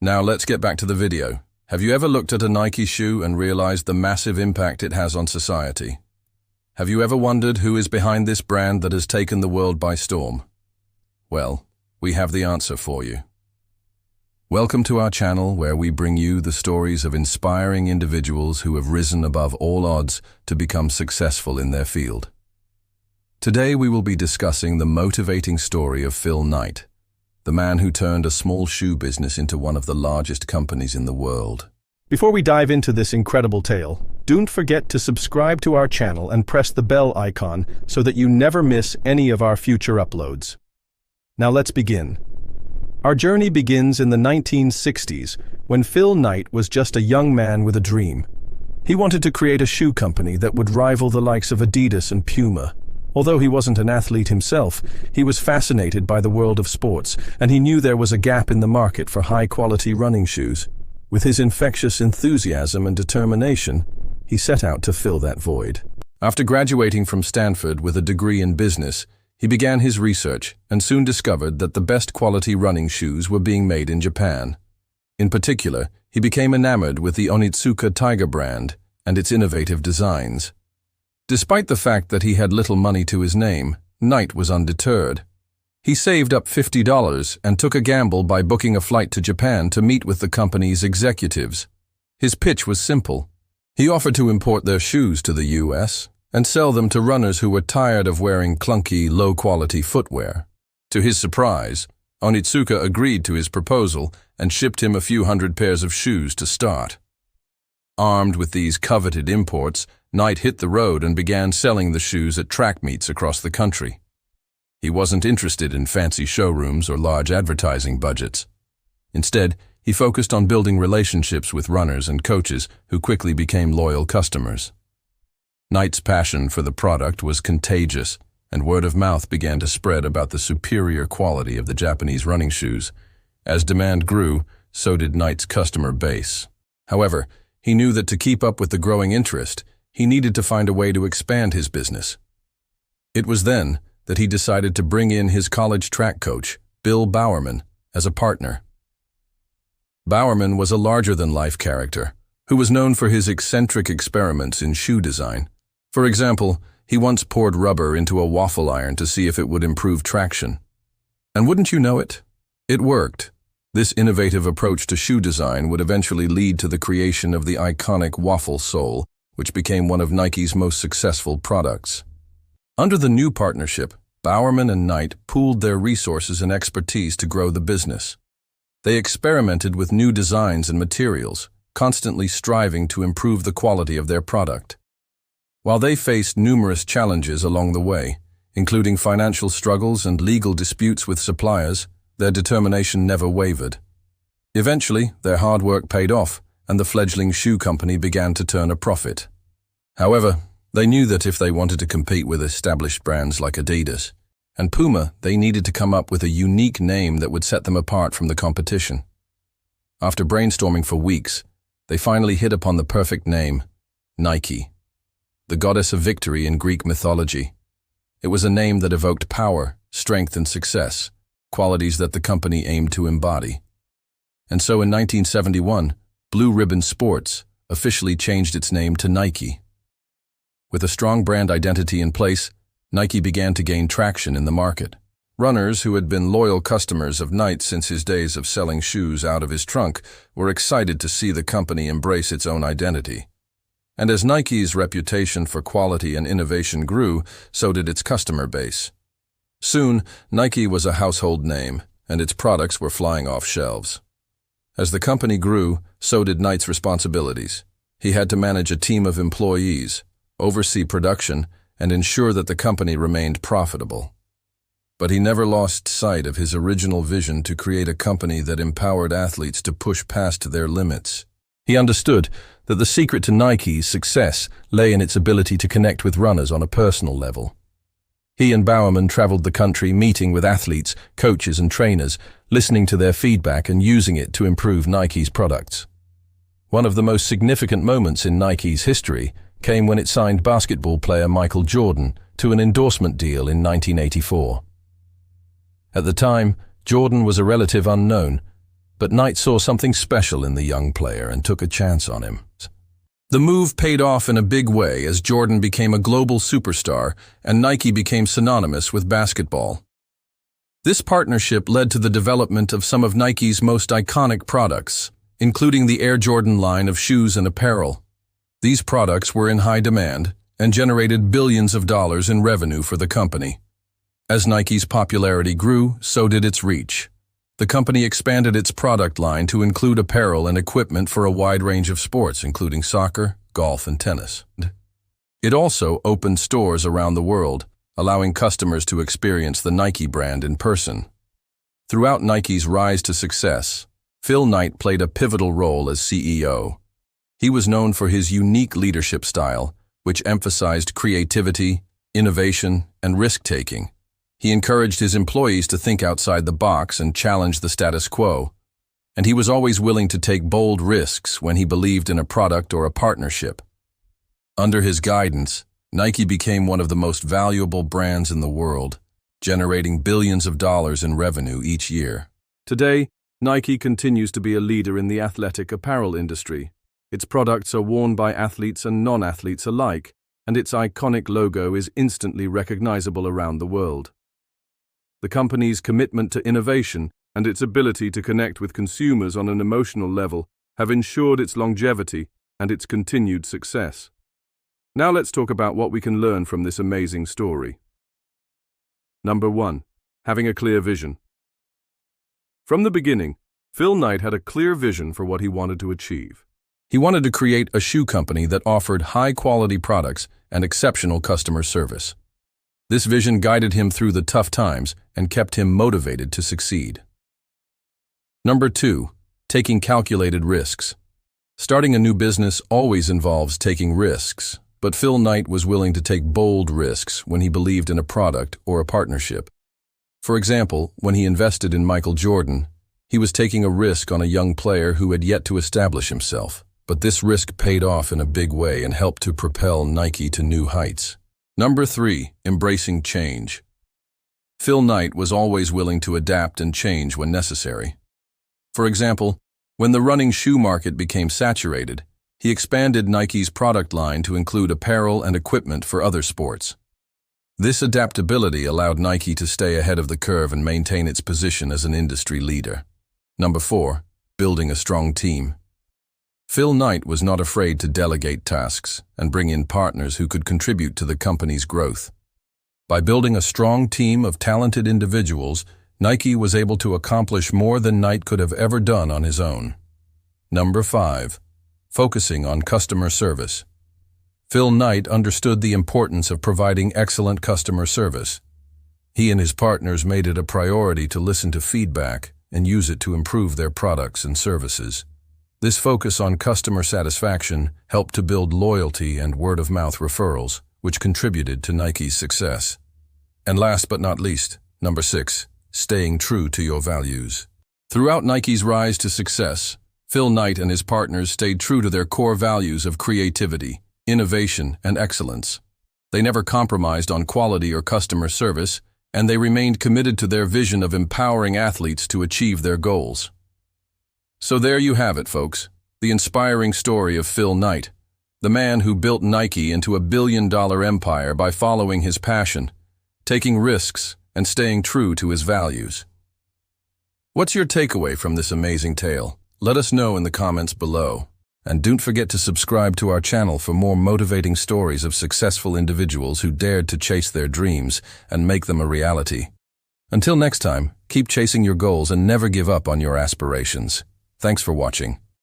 Now let's get back to the video. Have you ever looked at a Nike shoe and realized the massive impact it has on society? Have you ever wondered who is behind this brand that has taken the world by storm? Well, we have the answer for you. Welcome to our channel where we bring you the stories of inspiring individuals who have risen above all odds to become successful in their field. Today we will be discussing the motivating story of Phil Knight, the man who turned a small shoe business into one of the largest companies in the world. Before we dive into this incredible tale, don't forget to subscribe to our channel and press the bell icon so that you never miss any of our future uploads. Now let's begin. Our journey begins in the 1960s when Phil Knight was just a young man with a dream. He wanted to create a shoe company that would rival the likes of Adidas and Puma. Although he wasn't an athlete himself, he was fascinated by the world of sports, and he knew there was a gap in the market for high-quality running shoes. With his infectious enthusiasm and determination, he set out to fill that void. After graduating from Stanford with a degree in business, he began his research and soon discovered that the best quality running shoes were being made in Japan. In particular, he became enamored with the Onitsuka Tiger brand and its innovative designs. Despite the fact that he had little money to his name, Knight was undeterred. He saved up $50 and took a gamble by booking a flight to Japan to meet with the company's executives. His pitch was simple. He offered to import their shoes to the US and sell them to runners who were tired of wearing clunky, low-quality footwear. To his surprise, Onitsuka agreed to his proposal and shipped him a few hundred pairs of shoes to start. Armed with these coveted imports, Knight hit the road and began selling the shoes at track meets across the country. He wasn't interested in fancy showrooms or large advertising budgets. Instead, he focused on building relationships with runners and coaches who quickly became loyal customers. Knight's passion for the product was contagious, and word of mouth began to spread about the superior quality of the Japanese running shoes. As demand grew, so did Knight's customer base. However, he knew that to keep up with the growing interest, he needed to find a way to expand his business. It was then that he decided to bring in his college track coach, Bill Bowerman, as a partner. Bowerman was a larger-than-life character who was known for his eccentric experiments in shoe design. For example, he once poured rubber into a waffle iron to see if it would improve traction. And wouldn't you know it? It worked. This innovative approach to shoe design would eventually lead to the creation of the iconic waffle sole, which became one of Nike's most successful products. Under the new partnership, Bowerman and Knight pooled their resources and expertise to grow the business. They experimented with new designs and materials, constantly striving to improve the quality of their product. While they faced numerous challenges along the way, including financial struggles and legal disputes with suppliers, their determination never wavered. Eventually, their hard work paid off, and the fledgling shoe company began to turn a profit. However, they knew that if they wanted to compete with established brands like Adidas and Puma, they needed to come up with a unique name that would set them apart from the competition. After brainstorming for weeks, they finally hit upon the perfect name, Nike, the goddess of victory in Greek mythology. It was a name that evoked power, strength, and success, qualities that the company aimed to embody. And so in 1971, Blue Ribbon Sports officially changed its name to Nike. With a strong brand identity in place, Nike began to gain traction in the market. Runners who had been loyal customers of Knight since his days of selling shoes out of his trunk were excited to see the company embrace its own identity. And as Nike's reputation for quality and innovation grew, so did its customer base. Soon, Nike was a household name, and its products were flying off shelves. As the company grew, so did Knight's responsibilities. He had to manage a team of employees, oversee production, and ensure that the company remained profitable. But he never lost sight of his original vision to create a company that empowered athletes to push past their limits. He understood that the secret to Nike's success lay in its ability to connect with runners on a personal level. He and Bowerman traveled the country meeting with athletes, coaches, and trainers, listening to their feedback and using it to improve Nike's products. One of the most significant moments in Nike's history came when it signed basketball player Michael Jordan to an endorsement deal in 1984. At the time, Jordan was a relative unknown, but Knight saw something special in the young player and took a chance on him. The move paid off in a big way as Jordan became a global superstar and Nike became synonymous with basketball. This partnership led to the development of some of Nike's most iconic products, including the Air Jordan line of shoes and apparel. These products were in high demand and generated billions of dollars in revenue for the company. As Nike's popularity grew, so did its reach. The company expanded its product line to include apparel and equipment for a wide range of sports, including soccer, golf, and tennis. It also opened stores around the world, allowing customers to experience the Nike brand in person. Throughout Nike's rise to success, Phil Knight played a pivotal role as CEO. He was known for his unique leadership style, which emphasized creativity, innovation, and risk-taking. He encouraged his employees to think outside the box and challenge the status quo, and he was always willing to take bold risks when he believed in a product or a partnership. Under his guidance, Nike became one of the most valuable brands in the world, generating billions of dollars in revenue each year. Today, Nike continues to be a leader in the athletic apparel industry. Its products are worn by athletes and non-athletes alike, and its iconic logo is instantly recognizable around the world. The company's commitment to innovation and its ability to connect with consumers on an emotional level have ensured its longevity and its continued success. Now let's talk about what we can learn from this amazing story. Number 1. Having a clear vision. From the beginning, Phil Knight had a clear vision for what he wanted to achieve. He wanted to create a shoe company that offered high-quality products and exceptional customer service. This vision guided him through the tough times and kept him motivated to succeed. Number 2. Taking calculated risks. Starting a new business always involves taking risks, but Phil Knight was willing to take bold risks when he believed in a product or a partnership. For example, when he invested in Michael Jordan, he was taking a risk on a young player who had yet to establish himself, but this risk paid off in a big way and helped to propel Nike to new heights. Number 3. Embracing change. Phil Knight was always willing to adapt and change when necessary. For example, when the running shoe market became saturated, he expanded Nike's product line to include apparel and equipment for other sports. This adaptability allowed Nike to stay ahead of the curve and maintain its position as an industry leader. Number 4. Building a strong team. Phil Knight was not afraid to delegate tasks and bring in partners who could contribute to the company's growth. By building a strong team of talented individuals, Nike was able to accomplish more than Knight could have ever done on his own. Number 5. Focusing on customer service. Phil Knight understood the importance of providing excellent customer service. He and his partners made it a priority to listen to feedback and use it to improve their products and services. This focus on customer satisfaction helped to build loyalty and word-of-mouth referrals, which contributed to Nike's success. And last but not least, number 6, staying true to your values. Throughout Nike's rise to success, Phil Knight and his partners stayed true to their core values of creativity, innovation, and excellence. They never compromised on quality or customer service, and they remained committed to their vision of empowering athletes to achieve their goals. So there you have it, folks, the inspiring story of Phil Knight, the man who built Nike into a billion-dollar empire by following his passion, taking risks, and staying true to his values. What's your takeaway from this amazing tale? Let us know in the comments below. And don't forget to subscribe to our channel for more motivating stories of successful individuals who dared to chase their dreams and make them a reality. Until next time, keep chasing your goals and never give up on your aspirations. Thanks for watching.